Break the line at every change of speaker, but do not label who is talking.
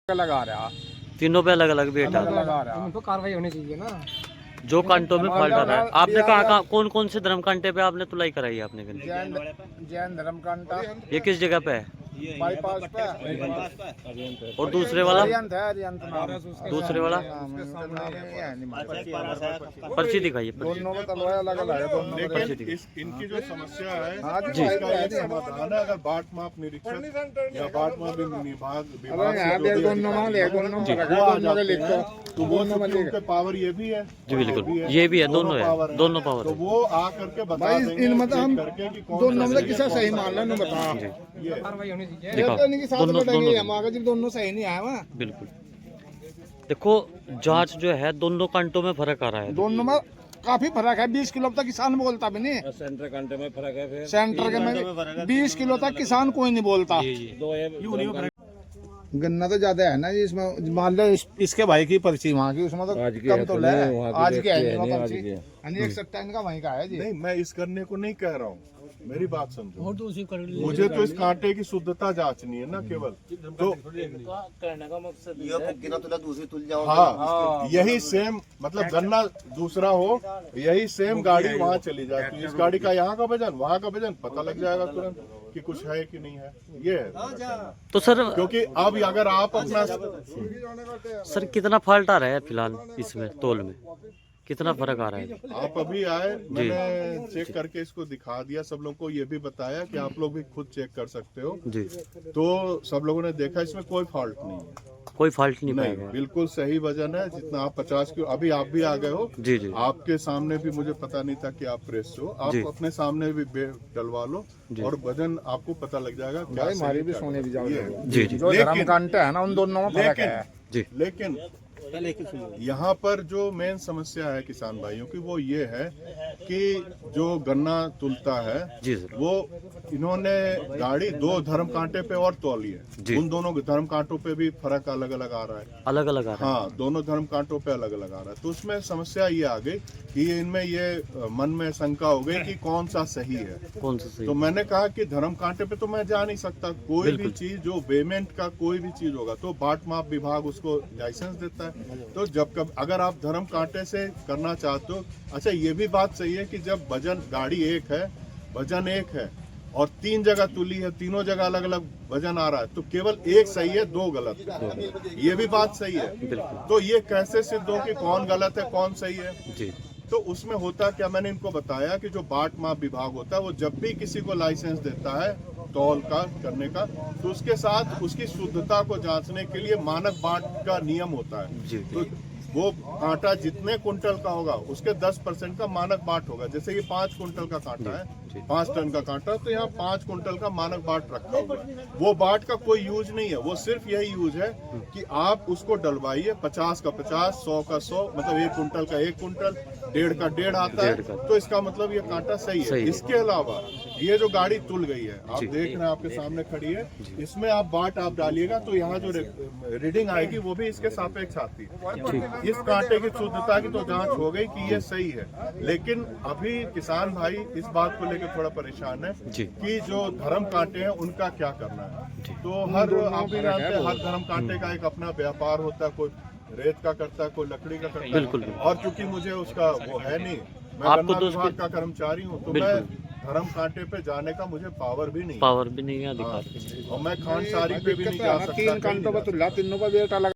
लगा रहा,
तीनों पे अलग अलग वेट
अलग
है।
लगा रहा।
उनको कार्रवाई होनी चाहिए ना।
जो कांटों में फॉल्ट आ रहा है, आपने कहा कौन कौन से धर्म कांटे पे आपने तुलाई कराई है आपने कहीं?
जैन धर्म कांटा
ये किस जगह पे है?
बाईपास पे
और दूसरे वाला?
अरियंत है, अरियंत नाम।
दूसरे वाला पर्ची दिखाइए।
दोनों में तलवार अलग अलग है, दोनों में।
लेकिन इनकी जो समस्या है
जी।
इसका एक समाधान है। अगर बाट माप निरीक्षक या बाट माप विभाग
अरे यहाँ पे दोनों में ले, दोनों में रखा, दोनों में लिखो,
तो वो उनके पावर ये भी है,
जी बिल्कुल, ये भी है, दोनों है, दोनों पावर
तो
है।
वो आ करके बता
भाई
देंगे
इन मतलब हम
करके कि कौन
दोनों में किसा सही मान लो ना, बता
ये
कार्रवाई होनी चाहिए।
दिखाओ,
तो इनके साथ
दोनों
बैठेंगे,
दोनों
हम आगे जब दोनों सही नहीं आया वहाँ,
बिल्कुल। देखो जांच जो है दोनों कांटों में फर्क आ रहा है।
दोनों में काफी फर्क है। 20 किलो तक किसान बोलता भी नहीं।
सेंटर कांटे में फर्क है। फिर
सेंटर के में 20 किलो तक किसान कोई नहीं बोलता। गन्ना तो ज्यादा है ना जी इसमें। मान लो इसके भाई की पर्ची वहाँ की, उसमें तो कम तो ले। आज की है नहीं पर्ची, एक सट्टा इनका वहीं का है जी।
नहीं, मैं इस करने को नहीं कह रहा हूँ, मेरी बात समझो। मुझे तो इस कांटे की शुद्धता जांचनी है ना केवल। तो हाँ, यही सेम मतलब गन्ना दूसरा हो, यही सेम गाड़ी वहाँ चली जाती है। इस गाड़ी का यहाँ का वजन, वहाँ का वजन पता लग जाएगा तुरंत कि कुछ है कि नहीं है। ये है
तो सर,
क्योंकि अब अगर आप अपना
सर कितना फॉल्ट आ रहा है फिलहाल इसमें तोल में, कितना फर्क आ रहा है?
आप अभी आए, मैंने चेक करके इसको दिखा दिया, सब लोगों को ये भी बताया कि आप लोग भी खुद चेक कर सकते हो
जी।
तो सब लोगों ने देखा इसमें कोई फॉल्ट नहीं है।
कोई फॉल्ट नहीं
नहीं,
पाएगा।
बिल्कुल सही वजन है। जितना आप 50 किलो, अभी आप भी आ गए हो
जी जी
आपके सामने भी, मुझे पता नहीं था कि आप प्रेस हो, आप
जी।
अपने सामने भी डलवा लो और वजन आपको पता लग जाएगा। क्या
भाई हमारी
सही
भी
क्या
सोने भी
गलत।
जाओ
जी जी
जो धर्म कांटा है ना, उन दोनों में फर्क है
जी।
लेकिन यहाँ पर जो मेन समस्या है किसान भाइयों की वो ये है कि जो गन्ना तुलता है
जी सर,
वो इन्होंने गाड़ी दो धर्म कांटे पे और तौली
जी।
है। उन दोनों धर्म कांटों पे भी फर्क अलग अलग आ रहा है।
अलग अलग आ रहा है।
हाँ, दोनों धर्म कांटों पे अलग अलग आ रहा है। तो उसमें समस्या ये आ गई कि इनमें ये मन में शंका हो गई कि कौन सा सही है।
कौन सा सही?
तो मैंने कहा कि धर्म कांटे पे तो मैं जा नहीं सकता। कोई भी चीज जो पेमेंट का कोई भी चीज होगा तो बाट माप विभाग उसको लाइसेंस देता है। तो जब कब अगर आप धर्म कांटे से करना चाहते हो, अच्छा ये भी बात सही है कि जब वजन गाड़ी एक है, वजन एक है और 3 जगह तुली है, तीनों जगह अलग अलग वजन आ रहा है, तो केवल एक सही है, 2 गलत है। ये भी बात सही है। तो ये कैसे सिद्ध हो कि कौन गलत है कौन सही है?
जी।
तो उसमें होता क्या, मैंने इनको बताया कि जो बाट माप विभाग होता है वो जब भी किसी को लाइसेंस देता है तौल का करने का, तो उसके साथ उसकी शुद्धता को जांचने के लिए मानक बाट का नियम होता है।
जी।
तो वो कांटा जितने कुंटल का होगा उसके 10% का मानक बाट होगा। जैसे ये 5 कुंटल का कांटा है, 5 टन का कांटा, तो यहाँ 5 कुंटल का मानक बाट रखा हुआ है। वो बाट का कोई यूज नहीं है, वो सिर्फ यही यूज है कि आप उसको डलवाइए, 50 का 50, 100 का 100, मतलब 1 कुंटल का 1 कुंटल, 1.5 का 1.5 आता है, तो इसका मतलब ये कांटा सही है। इसके अलावा ये जो गाड़ी तुल गई है, आप देख रहे हैं, आपके सामने खड़ी है, इसमें आप बाट आप डालिएगा तो यहाँ जो रीडिंग आएगी वो भी इसके सापेक्ष आती है। इस कांटे की शुद्धता की तो जांच हो गई कि ये सही है। लेकिन अभी किसान भाई इस बात को लेकर थोड़ा परेशान है कि जो धर्म कांटे हैं उनका क्या करना है। तो हर आप भी जानते हैं हर धर्म कांटे का एक अपना व्यापार होता है, कोई रेत का करता है, कोई लकड़ी का करता है।
बिल्कुल। और
चूंकि मुझे उसका वो है नहीं, मैं गन्ना विभाग का कर्मचारी हूँ, तो मैं धर्म कांटे पे जाने का मुझे पावर भी नहीं
है, अधिकार।
और मैं खान सारी पे भी नहीं जा सकता।
3 कांटों पर तुला, तीनों पर वेट अलग